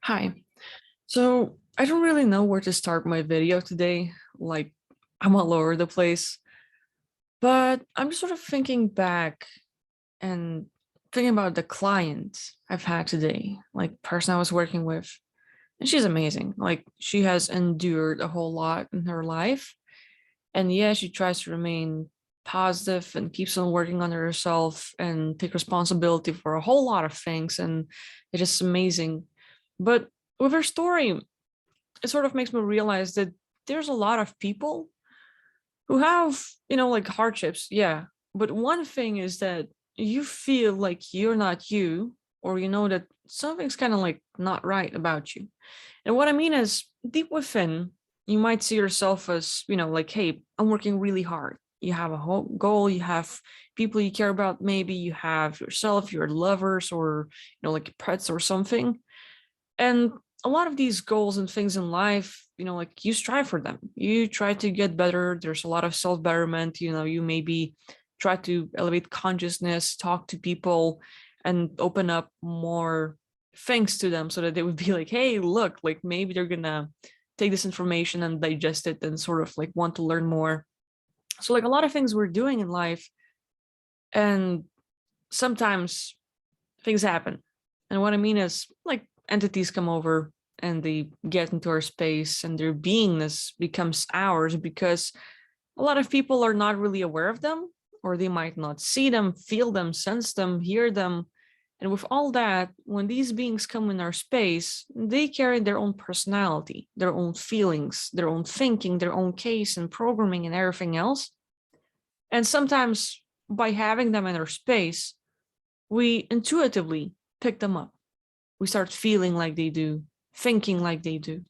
Hi. So I don't really know where to start my video today. Like, I'm all over the place, but I'm just sort of thinking back and thinking about the client I've had today, like person I was working with. And she's amazing. Like, she has endured a whole lot in her life. And yeah, she tries to remain positive and keeps on working on herself and take responsibility for a whole lot of things. And it is amazing. But with her story, it sort of makes me realize that there's a lot of people who have, like hardships, yeah. But one thing is that you feel like you're not you, or you know that something's kind of like not right about you. And what I mean is, deep within, you might see yourself as, like, hey, I'm working really hard. You have a whole goal, you have people you care about, maybe you have yourself, your lovers, or, like pets or something. And a lot of these goals and things in life, like you strive for them. You try to get better. There's a lot of self betterment. You maybe try to elevate consciousness, talk to people, and open up more things to them so that they would be like, hey, look, like maybe they're going to take this information and digest it and sort of like want to learn more. So, like a lot of things we're doing in life, and sometimes things happen. And what I mean is, like, entities come over and they get into our space and their beingness becomes ours because a lot of people are not really aware of them, or they might not see them, feel them, sense them, hear them. And with all that, when these beings come in our space, they carry their own personality, their own feelings, their own thinking, their own case and programming and everything else. And sometimes by having them in our space, we intuitively pick them up. We start feeling like they do, thinking like they do.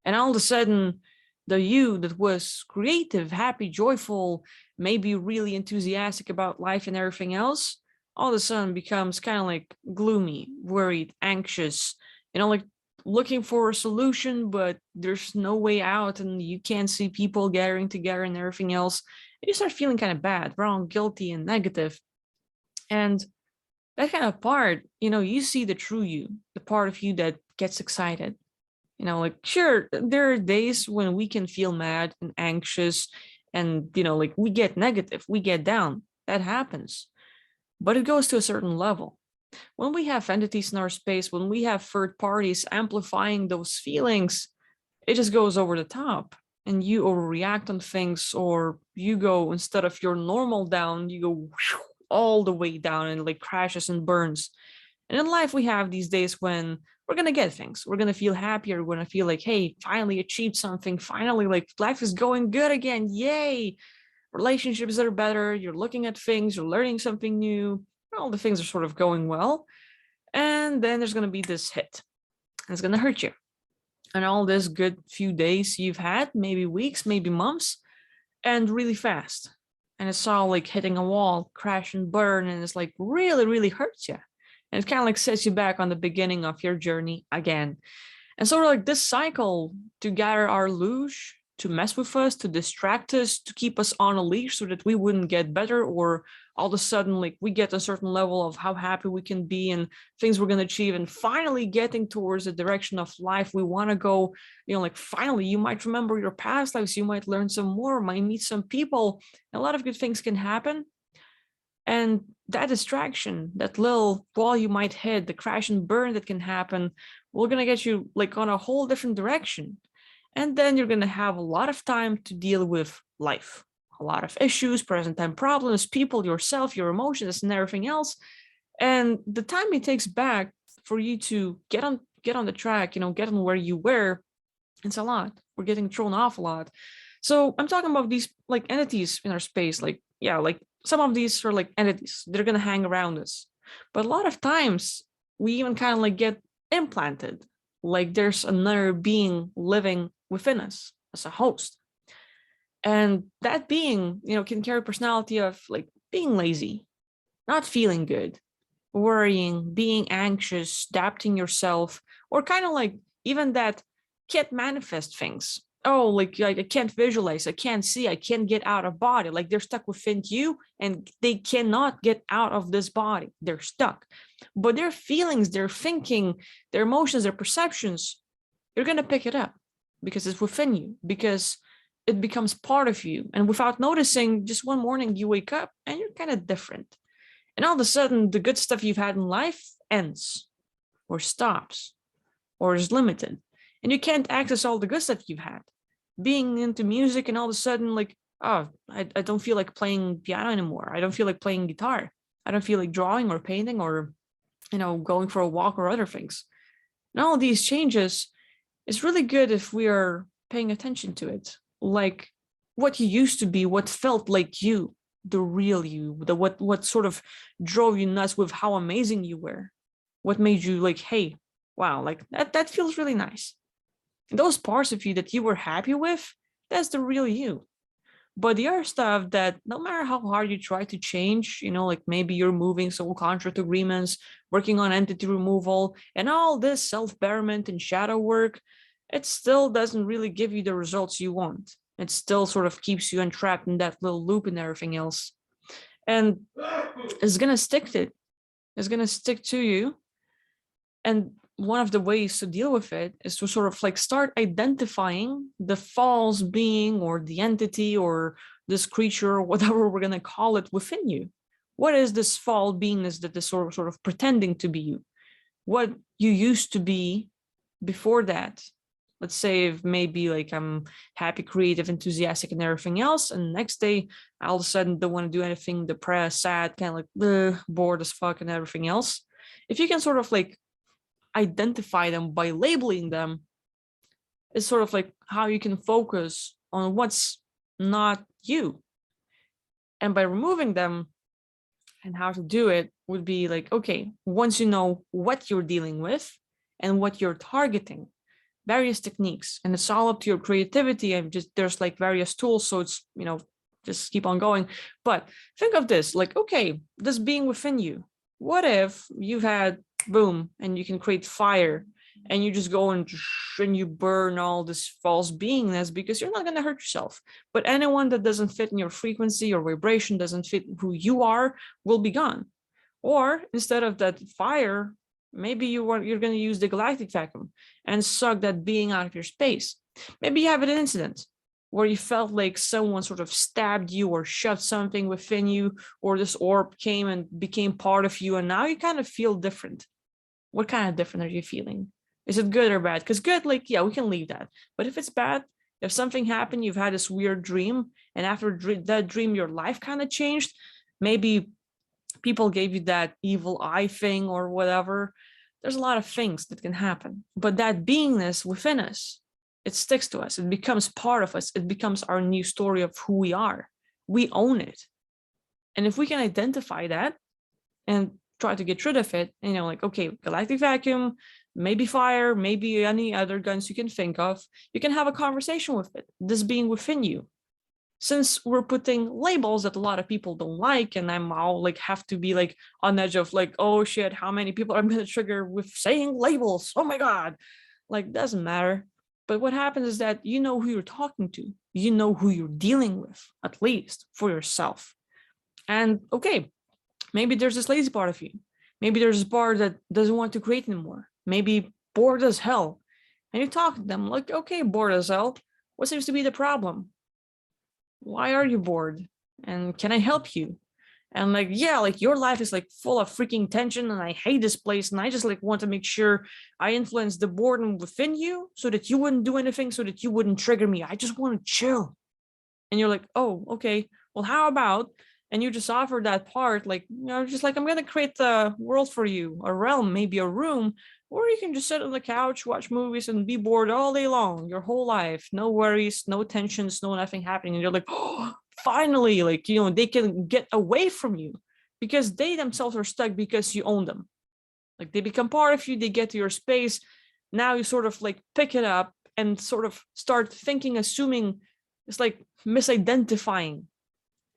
And all of a sudden, the you that was creative, happy, joyful, maybe really enthusiastic about life and everything else, all of a sudden becomes kind of like gloomy, worried, anxious, like looking for a solution, but there's no way out and you can't see people gathering together and everything else. And you start feeling kind of bad, wrong, guilty, and negative. And that kind of part, you see the true you, the part of you that gets excited. Like, sure, there are days when we can feel mad and anxious and, like we get negative, we get down. That happens. But it goes to a certain level. When we have entities in our space, when we have third parties amplifying those feelings, it just goes over the top and you overreact on things, or you go, instead of your normal down, you go all the way down and like crashes and burns. And in life, we have these days when we're going to get things. We're going to feel happier. We're going to feel like, hey, finally achieved something. Finally, like life is going good again. Yay. Relationships are better. You're looking at things. You're learning something new. All the things are sort of going well. And then there's going to be this hit. And it's going to hurt you. And all this good few days you've had, maybe weeks, maybe months, and really fast. And it's all like hitting a wall, crash and burn. And it's like really, really hurts you. And it kind of like sets you back on the beginning of your journey again. And sort of like this cycle to gather our luge, to mess with us, to distract us, to keep us on a leash so that we wouldn't get better, or all of a sudden, like we get a certain level of how happy we can be and things we're going to achieve, and finally getting towards the direction of life we want to go. Like finally, you might remember your past lives, you might learn some more, might meet some people, a lot of good things can happen. And that distraction, that little wall you might hit, the crash and burn that can happen, we're going to get you like on a whole different direction. And then you're going to have a lot of time to deal with life, a lot of issues, present time problems, people, yourself, your emotions, and everything else. And the time it takes back for you to get on the track, get on where you were, it's a lot. We're getting thrown off a lot. So I'm talking about these like entities in our space, like, yeah, like some of these are like entities, they're gonna hang around us. But a lot of times we even kind of like get implanted, like there's another being living within us as a host. And that being, can carry personality of like being lazy, not feeling good, worrying, being anxious, adapting yourself, or kind of like even that can't manifest things. oh, like I can't visualize, I can't see, I can't get out of body. Like they're stuck within you and they cannot get out of this body. They're stuck. But their feelings, their thinking, their emotions, their perceptions, you're going to pick it up because it's within you, because it becomes part of you. And without noticing, just one morning you wake up and you're kind of different. And all of a sudden, the good stuff you've had in life ends or stops or is limited. And you can't access all the good stuff you've had. Being into music and all of a sudden, like, oh, I don't feel like playing piano anymore. I don't feel like playing guitar. I don't feel like drawing or painting or, going for a walk or other things. And all of these changes, it's really good if we are paying attention to it. Like what you used to be, what felt like you, the real you, the what sort of drove you nuts with how amazing you were. What made you like, hey, wow, like that feels really nice. And those parts of you that you were happy with, that's the real you. But the other stuff that no matter how hard you try to change, like maybe you're moving soul contract agreements, working on entity removal, and all this self-betterment and shadow work, it still doesn't really give you the results you want. It still sort of keeps you entrapped in that little loop and everything else. And it's gonna stick to it. It's gonna stick to you. And one of the ways to deal with it is to sort of like start identifying the false being or the entity or this creature or whatever we're going to call it within you. What is this false beingness that is sort of pretending to be you? What you used to be before that? Let's say if maybe like I'm happy, creative, enthusiastic, and everything else, and the next day all of a sudden don't want to do anything, depressed, sad, kind of like bored as fuck and everything else. If you can sort of like identify them by labeling them, is sort of like how you can focus on what's not you. And by removing them, and how to do it would be like, okay, once you know what you're dealing with and what you're targeting, various techniques, and it's all up to your creativity, and just there's like various tools, so it's just keep on going. But think of this like, okay, this being within you, what if you've had boom and you can create fire and you just go and you burn all this false beingness because you're not going to hurt yourself, but anyone that doesn't fit in your frequency or vibration, doesn't fit who you are, will be gone. Or instead of that fire, maybe you're going to use the galactic vacuum and suck that being out of your space. Maybe you have an incident where you felt like someone sort of stabbed you or shoved something within you, or this orb came and became part of you, and now you kind of feel different. What kind of different are you feeling? Is it good or bad? Because good, like, yeah, we can leave that. But if it's bad, if something happened, you've had this weird dream, and after that dream, your life kind of changed, maybe people gave you that evil eye thing or whatever. There's a lot of things that can happen. But that beingness within us, it sticks to us. It becomes part of us. It becomes our new story of who we are. We own it. And if we can identify that and try to get rid of it, like, okay, galactic vacuum, maybe fire, maybe any other guns you can think of, you can have a conversation with it, this being within you. Since we're putting labels that a lot of people don't like, and I'm all like have to be like on edge of like, oh shit, how many people I'm going to trigger with saying labels? Oh my God. Like, doesn't matter. But what happens is that you know who you're talking to, you know who you're dealing with, at least for yourself. And okay, maybe there's this lazy part of you. Maybe there's a part that doesn't want to create anymore. Maybe bored as hell. And you talk to them like, okay, bored as hell. What seems to be the problem? Why are you bored? And can I help you? And like, yeah, like your life is like full of freaking tension and I hate this place. And I just like want to make sure I influence the boredom within you so that you wouldn't do anything, so that you wouldn't trigger me. I just want to chill. And you're like, oh, okay, well, how about, and you just offer that part, like, just like, I'm going to create the world for you, a realm, maybe a room, or you can just sit on the couch, watch movies and be bored all day long, your whole life, no worries, no tensions, no nothing happening. And you're like, oh, finally, like, they can get away from you because they themselves are stuck because you own them. Like, they become part of you, they get to your space. Now you sort of like pick it up and sort of start thinking, assuming, it's like misidentifying,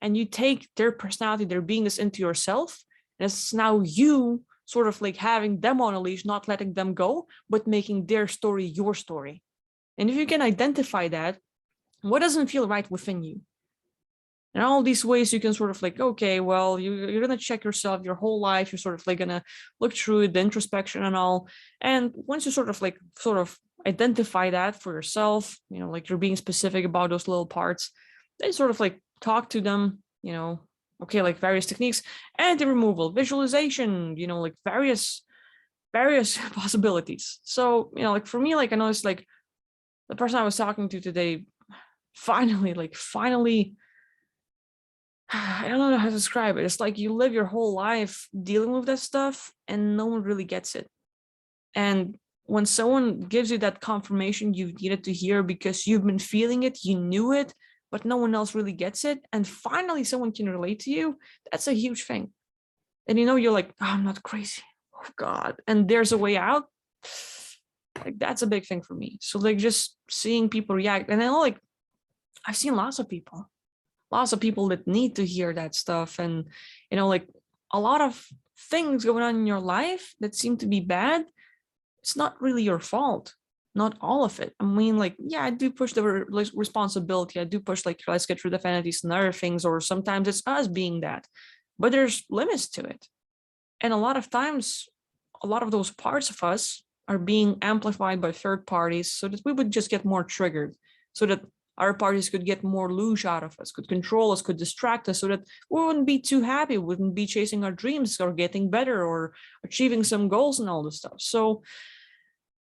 and you take their personality, their beingness into yourself, and it's now you sort of like having them on a leash, not letting them go, but making their story your story. And if you can identify that, what doesn't feel right within you? And all these ways you can sort of like, okay, well, you're going to check yourself your whole life. You're sort of like going to look through the introspection and all. And once you sort of identify that for yourself, like you're being specific about those little parts, then sort of like talk to them, okay, like various techniques, anti-removal, visualization, like various possibilities. So, like for me, like I noticed like the person I was talking to today, finally, I don't know how to describe it. It's like you live your whole life dealing with that stuff and no one really gets it. And when someone gives you that confirmation you needed to hear because you've been feeling it, you knew it, but no one else really gets it, and finally someone can relate to you, that's a huge thing. And you're like, oh, I'm not crazy. Oh God. And there's a way out. Like that's a big thing for me. So like just seeing people react. And then like I've seen lots of people that need to hear that stuff. And like a lot of things going on in your life that seem to be bad, it's not really your fault. Not all of it. I mean, like, yeah, I do push the responsibility. I do push like, let's get rid of identities and other things, or sometimes it's us being that, but there's limits to it. And a lot of times, a lot of those parts of us are being amplified by third parties so that we would just get more triggered, so that other parties could get more luge out of us, could control us, could distract us, so that we wouldn't be too happy, wouldn't be chasing our dreams or getting better or achieving some goals and all this stuff. So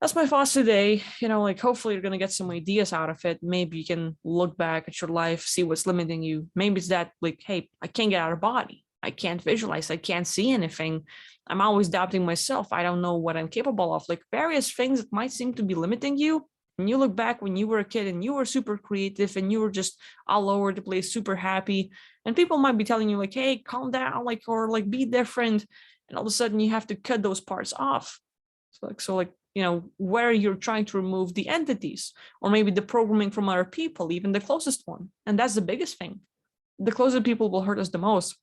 that's my thoughts today. Like hopefully you're going to get some ideas out of it. Maybe you can look back at your life, see what's limiting you. Maybe it's that like, hey, I can't get out of body. I can't visualize. I can't see anything. I'm always doubting myself. I don't know what I'm capable of. Like various things that might seem to be limiting you. And you look back when you were a kid and you were super creative and you were just all over the place, super happy. And people might be telling you like, hey, calm down, like, or like be different. And all of a sudden you have to cut those parts off. So like, where you're trying to remove the entities or maybe the programming from other people, even the closest one. And that's the biggest thing. The closest people will hurt us the most.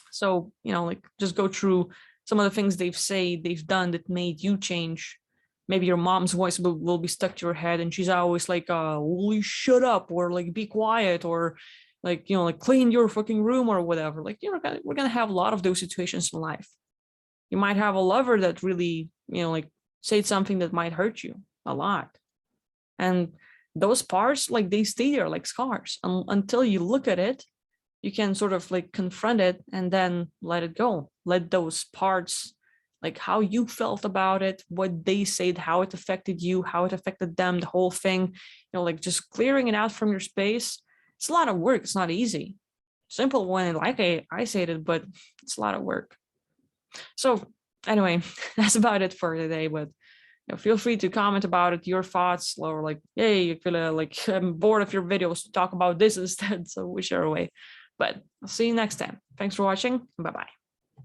So, like just go through some of the things they've done that made you change. Maybe your mom's voice will be stuck to your head and she's always like, will you shut up, or like be quiet, or like, like clean your fucking room or whatever. Like, we're gonna have a lot of those situations in life. You might have a lover that really, like said something that might hurt you a lot. And those parts, like they stay there like scars until you look at it. You can sort of like confront it and then let it go. Let those parts, like how you felt about it, what they said, how it affected you, how it affected them, the whole thing, like just clearing it out from your space. It's a lot of work. It's not easy. Simple when like I said it, but it's a lot of work. So anyway, that's about it for today. But feel free to comment about it, your thoughts, or like, hey, you feel like I'm bored of your videos to talk about this instead. So whichever way. But I'll see you next time. Thanks for watching. Bye-bye.